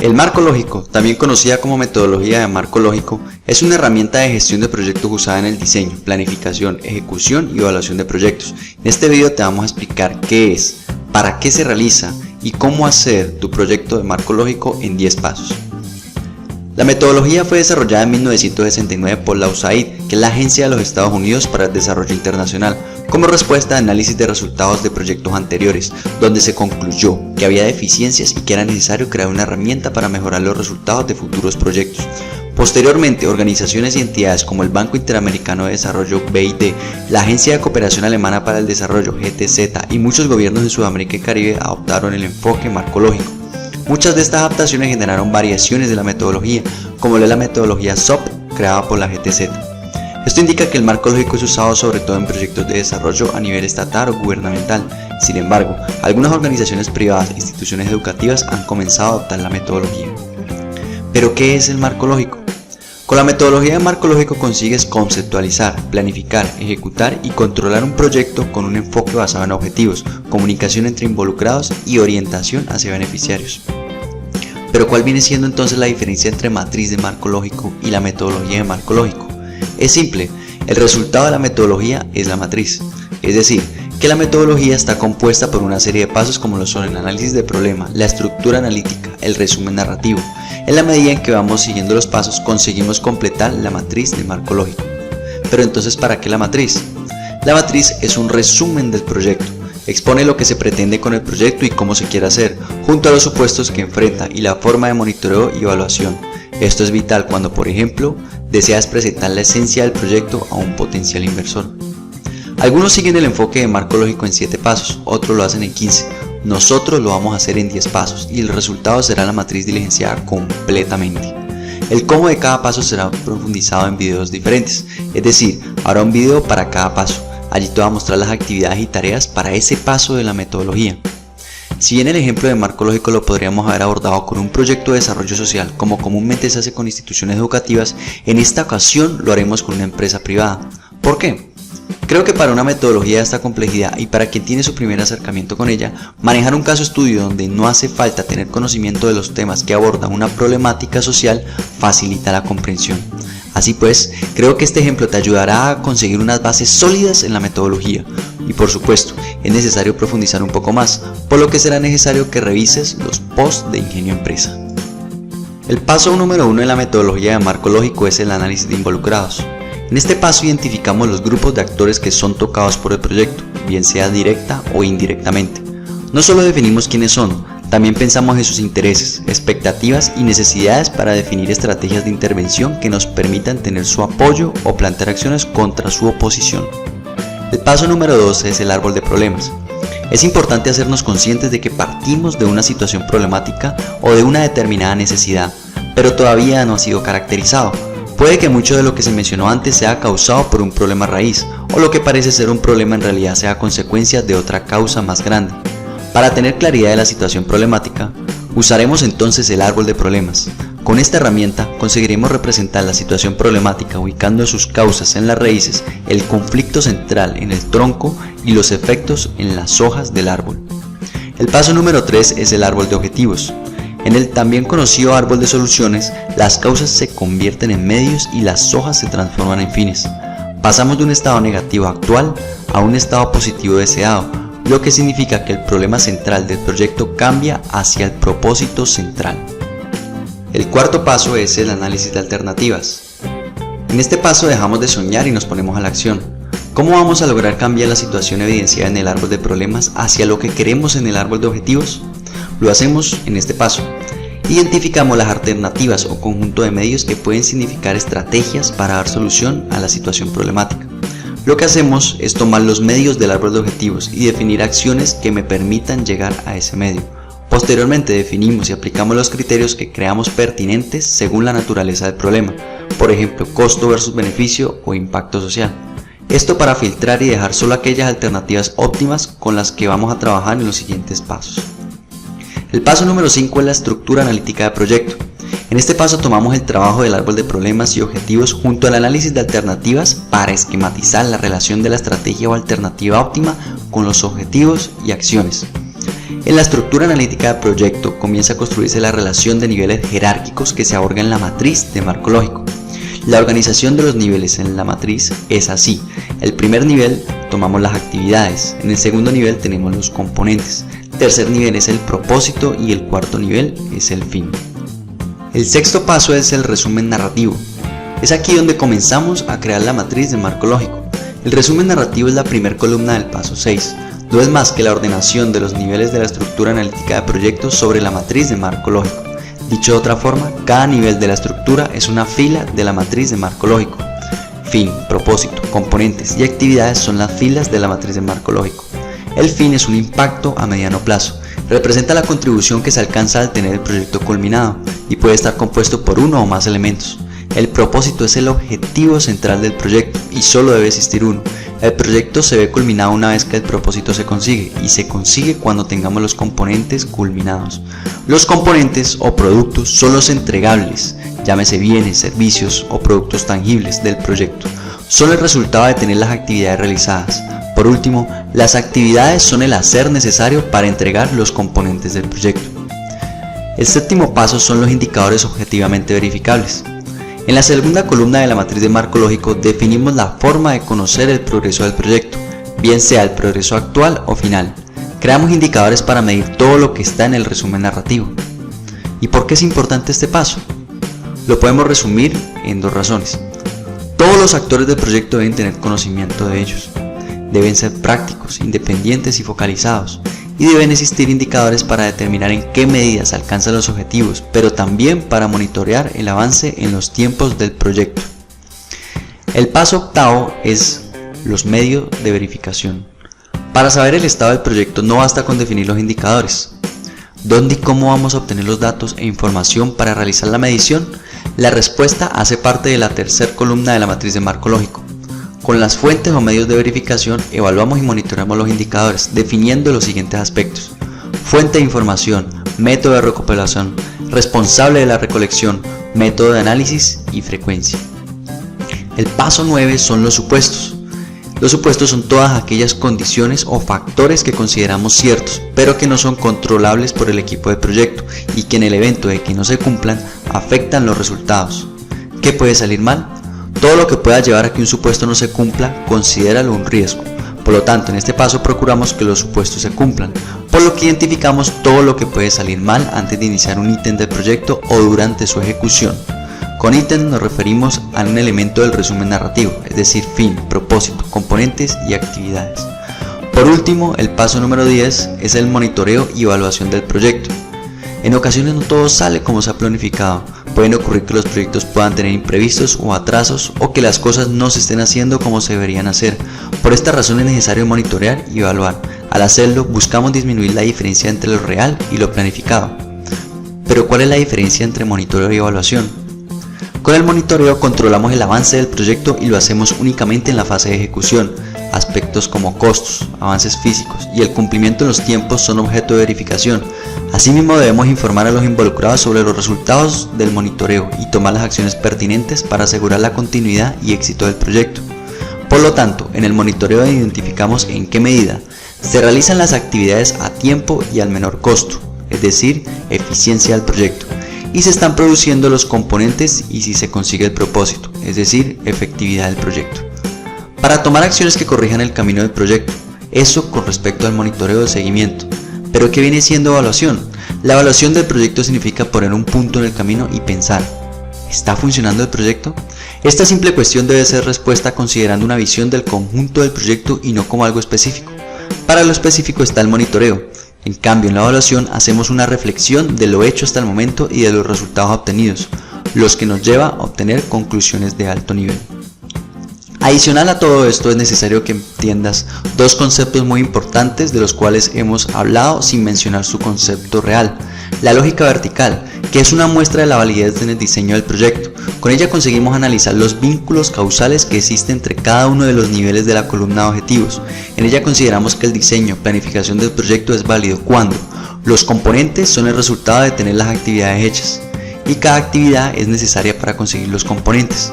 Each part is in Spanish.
El marco lógico, también conocida como metodología de marco lógico, es una herramienta de gestión de proyectos usada en el diseño, planificación, ejecución y evaluación de proyectos. En este video te vamos a explicar qué es, para qué se realiza y cómo hacer tu proyecto de marco lógico en 10 pasos. La metodología fue desarrollada en 1969 por la USAID, que es la Agencia de los Estados Unidos para el Desarrollo Internacional, como respuesta a análisis de resultados de proyectos anteriores, donde se concluyó que había deficiencias y que era necesario crear una herramienta para mejorar los resultados de futuros proyectos. Posteriormente, organizaciones y entidades como el Banco Interamericano de Desarrollo BID, la Agencia de Cooperación Alemana para el Desarrollo GTZ y muchos gobiernos de Sudamérica y Caribe adoptaron el enfoque marco lógico. Muchas de estas adaptaciones generaron variaciones de la metodología, como la metodología SOP creada por la GTZ. Esto indica que el marco lógico es usado sobre todo en proyectos de desarrollo a nivel estatal o gubernamental. Sin embargo, algunas organizaciones privadas e instituciones educativas han comenzado a adoptar la metodología. ¿Pero qué es el marco lógico? Con la metodología de marco lógico consigues conceptualizar, planificar, ejecutar y controlar un proyecto con un enfoque basado en objetivos, comunicación entre involucrados y orientación hacia beneficiarios. Pero ¿cuál viene siendo entonces la diferencia entre matriz de marco lógico y la metodología de marco lógico? Es simple, el resultado de la metodología es la matriz, es decir, que la metodología está compuesta por una serie de pasos como lo son el análisis del problema, la estructura analítica, el resumen narrativo. En la medida en que vamos siguiendo los pasos conseguimos completar la matriz de marco lógico. Pero entonces, ¿para qué la matriz? La matriz es un resumen del proyecto, expone lo que se pretende con el proyecto y cómo se quiere hacer, junto a los supuestos que enfrenta y la forma de monitoreo y evaluación. Esto es vital cuando, por ejemplo, deseas presentar la esencia del proyecto a un potencial inversor. Algunos siguen el enfoque de marco lógico en 7 pasos, otros lo hacen en 15. Nosotros lo vamos a hacer en 10 pasos y el resultado será la matriz diligenciada completamente. El cómo de cada paso será profundizado en videos diferentes, es decir, habrá un video para cada paso. Allí te voy a mostrar las actividades y tareas para ese paso de la metodología. Si bien el ejemplo de marco lógico lo podríamos haber abordado con un proyecto de desarrollo social, como comúnmente se hace con instituciones educativas, en esta ocasión lo haremos con una empresa privada. ¿Por qué? Creo que para una metodología de esta complejidad y para quien tiene su primer acercamiento con ella, manejar un caso estudio donde no hace falta tener conocimiento de los temas que abordan una problemática social facilita la comprensión. Así pues, creo que este ejemplo te ayudará a conseguir unas bases sólidas en la metodología y por supuesto, es necesario profundizar un poco más, por lo que será necesario que revises los posts de Ingenio Empresa. El paso número 1 en la metodología de marco lógico es el análisis de involucrados. En este paso identificamos los grupos de actores que son tocados por el proyecto, bien sea directa o indirectamente. No solo definimos quiénes son, también pensamos en sus intereses, expectativas y necesidades para definir estrategias de intervención que nos permitan tener su apoyo o plantear acciones contra su oposición. El paso número 2 es el árbol de problemas. Es importante hacernos conscientes de que partimos de una situación problemática o de una determinada necesidad, pero todavía no ha sido caracterizado. Puede que mucho de lo que se mencionó antes sea causado por un problema raíz, o lo que parece ser un problema en realidad sea consecuencia de otra causa más grande. Para tener claridad de la situación problemática, usaremos entonces el árbol de problemas. Con esta herramienta conseguiremos representar la situación problemática ubicando sus causas en las raíces, el conflicto central en el tronco y los efectos en las hojas del árbol. El paso número 3 es el árbol de objetivos. En el también conocido árbol de soluciones, las causas se convierten en medios y las hojas se transforman en fines. Pasamos de un estado negativo actual a un estado positivo deseado, lo que significa que el problema central del proyecto cambia hacia el propósito central. El cuarto paso es el análisis de alternativas. En este paso dejamos de soñar y nos ponemos a la acción. ¿Cómo vamos a lograr cambiar la situación evidenciada en el árbol de problemas hacia lo que queremos en el árbol de objetivos? Lo hacemos en este paso. Identificamos las alternativas o conjunto de medios que pueden significar estrategias para dar solución a la situación problemática. Lo que hacemos es tomar los medios del árbol de objetivos y definir acciones que me permitan llegar a ese medio. Posteriormente definimos y aplicamos los criterios que creamos pertinentes según la naturaleza del problema, por ejemplo, costo versus beneficio o impacto social. Esto para filtrar y dejar solo aquellas alternativas óptimas con las que vamos a trabajar en los siguientes pasos. El paso número 5 es la estructura analítica de proyecto. En este paso tomamos el trabajo del árbol de problemas y objetivos junto al análisis de alternativas para esquematizar la relación de la estrategia o alternativa óptima con los objetivos y acciones. En la estructura analítica de proyecto comienza a construirse la relación de niveles jerárquicos que se aborda en la matriz de marco lógico. La organización de los niveles en la matriz es así. El primer nivel tomamos las actividades, en el segundo nivel tenemos los componentes, el tercer nivel es el propósito y el cuarto nivel es el fin. El sexto paso es el resumen narrativo. Es aquí donde comenzamos a crear la matriz de marco lógico. El resumen narrativo es la primera columna del paso 6. No es más que la ordenación de los niveles de la estructura analítica de proyectos sobre la matriz de marco lógico. Dicho de otra forma, cada nivel de la estructura es una fila de la matriz de marco lógico. Fin, propósito, componentes y actividades son las filas de la matriz de marco lógico. El fin es un impacto a mediano plazo. Representa la contribución que se alcanza al tener el proyecto culminado y puede estar compuesto por uno o más elementos. El propósito es el objetivo central del proyecto y solo debe existir uno. El proyecto se ve culminado una vez que el propósito se consigue y se consigue cuando tengamos los componentes culminados. Los componentes o productos son los entregables, llámese bienes, servicios o productos tangibles del proyecto. Son el resultado de tener las actividades realizadas. Por último, las actividades son el hacer necesario para entregar los componentes del proyecto. El séptimo paso son los indicadores objetivamente verificables. En la segunda columna de la matriz de marco lógico definimos la forma de conocer el progreso del proyecto, bien sea el progreso actual o final. Creamos indicadores para medir todo lo que está en el resumen narrativo. ¿Y por qué es importante este paso? Lo podemos resumir en dos razones. Todos los actores del proyecto deben tener conocimiento de ellos. Deben ser prácticos, independientes y focalizados. Y deben existir indicadores para determinar en qué medida se alcanzan los objetivos, pero también para monitorear el avance en los tiempos del proyecto. El paso octavo es los medios de verificación. Para saber el estado del proyecto no basta con definir los indicadores. ¿Dónde y cómo vamos a obtener los datos e información para realizar la medición? La respuesta hace parte de la tercera columna de la matriz de marco lógico. Con las fuentes o medios de verificación evaluamos y monitoreamos los indicadores, definiendo los siguientes aspectos: fuente de información, método de recopilación, responsable de la recolección, método de análisis y frecuencia. El paso 9 son los supuestos. Los supuestos son todas aquellas condiciones o factores que consideramos ciertos, pero que no son controlables por el equipo de proyecto y que en el evento de que no se cumplan afectan los resultados. ¿Qué puede salir mal? Todo lo que pueda llevar a que un supuesto no se cumpla, considéralo un riesgo. Por lo tanto, en este paso procuramos que los supuestos se cumplan, por lo que identificamos todo lo que puede salir mal antes de iniciar un ítem del proyecto o durante su ejecución. Con ítem nos referimos a un elemento del resumen narrativo, es decir, fin, propósito, componentes y actividades. Por último, el paso número 10 es el monitoreo y evaluación del proyecto. En ocasiones no todo sale como se ha planificado. Pueden ocurrir que los proyectos puedan tener imprevistos o atrasos o que las cosas no se estén haciendo como se deberían hacer. Por esta razón es necesario monitorear y evaluar. Al hacerlo, buscamos disminuir la diferencia entre lo real y lo planificado. Pero ¿cuál es la diferencia entre monitoreo y evaluación? Con el monitoreo controlamos el avance del proyecto y lo hacemos únicamente en la fase de ejecución. Aspectos como costos, avances físicos y el cumplimiento de los tiempos son objeto de verificación. Asimismo, debemos informar a los involucrados sobre los resultados del monitoreo y tomar las acciones pertinentes para asegurar la continuidad y éxito del proyecto. Por lo tanto, en el monitoreo identificamos en qué medida se realizan las actividades a tiempo y al menor costo, es decir, eficiencia del proyecto, y se están produciendo los componentes y si se consigue el propósito, es decir, efectividad del proyecto. Para tomar acciones que corrijan el camino del proyecto, eso con respecto al monitoreo de seguimiento. ¿Pero qué viene siendo evaluación? La evaluación del proyecto significa poner un punto en el camino y pensar, ¿está funcionando el proyecto? Esta simple cuestión debe ser respuesta considerando una visión del conjunto del proyecto y no como algo específico. Para lo específico está el monitoreo. En cambio, en la evaluación hacemos una reflexión de lo hecho hasta el momento y de los resultados obtenidos, los que nos lleva a obtener conclusiones de alto nivel. Adicional a todo esto es necesario que entiendas dos conceptos muy importantes de los cuales hemos hablado sin mencionar su concepto real. La lógica vertical, que es una muestra de la validez en el diseño del proyecto. Con ella conseguimos analizar los vínculos causales que existen entre cada uno de los niveles de la columna de objetivos. En ella consideramos que el diseño, planificación del proyecto es válido cuando los componentes son el resultado de tener las actividades hechas y cada actividad es necesaria para conseguir los componentes.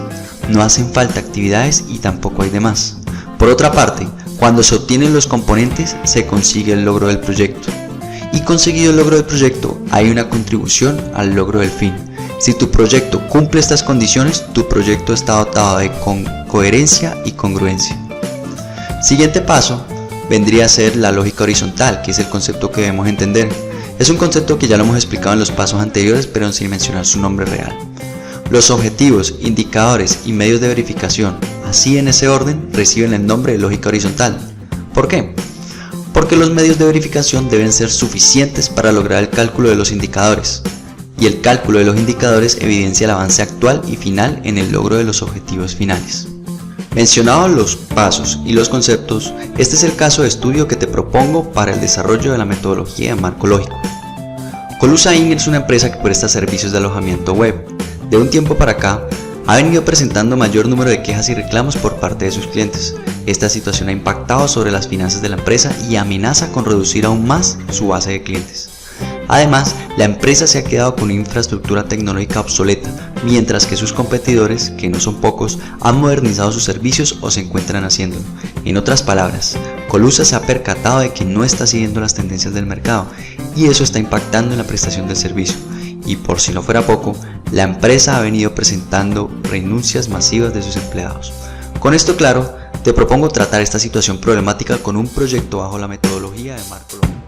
No hacen falta actividades y tampoco hay de más. Por otra parte, cuando se obtienen los componentes, se consigue el logro del proyecto. y conseguido el logro del proyecto, hay una contribución al logro del fin. Si tu proyecto cumple estas condiciones, tu proyecto está dotado de coherencia y congruencia. Siguiente paso vendría a ser la lógica horizontal, que es el concepto que debemos entender. Es un concepto que ya lo hemos explicado en los pasos anteriores, pero sin mencionar su nombre real. Los objetivos, indicadores y medios de verificación, así en ese orden, reciben el nombre de lógica horizontal. ¿Por qué? Porque los medios de verificación deben ser suficientes para lograr el cálculo de los indicadores, y el cálculo de los indicadores evidencia el avance actual y final en el logro de los objetivos finales. Mencionados los pasos y los conceptos, este es el caso de estudio que te propongo para el desarrollo de la metodología de marco lógico. Colusa Inc. es una empresa que presta servicios de alojamiento web. De un tiempo para acá, ha venido presentando mayor número de quejas y reclamos por parte de sus clientes. Esta situación ha impactado sobre las finanzas de la empresa y amenaza con reducir aún más su base de clientes. Además, la empresa se ha quedado con una infraestructura tecnológica obsoleta, mientras que sus competidores, que no son pocos, han modernizado sus servicios o se encuentran haciéndolo. En otras palabras, Colusa se ha percatado de que no está siguiendo las tendencias del mercado y eso está impactando en la prestación del servicio. Y por si no fuera poco, la empresa ha venido presentando renuncias masivas de sus empleados. Con esto claro, te propongo tratar esta situación problemática con un proyecto bajo la metodología de marco lógico.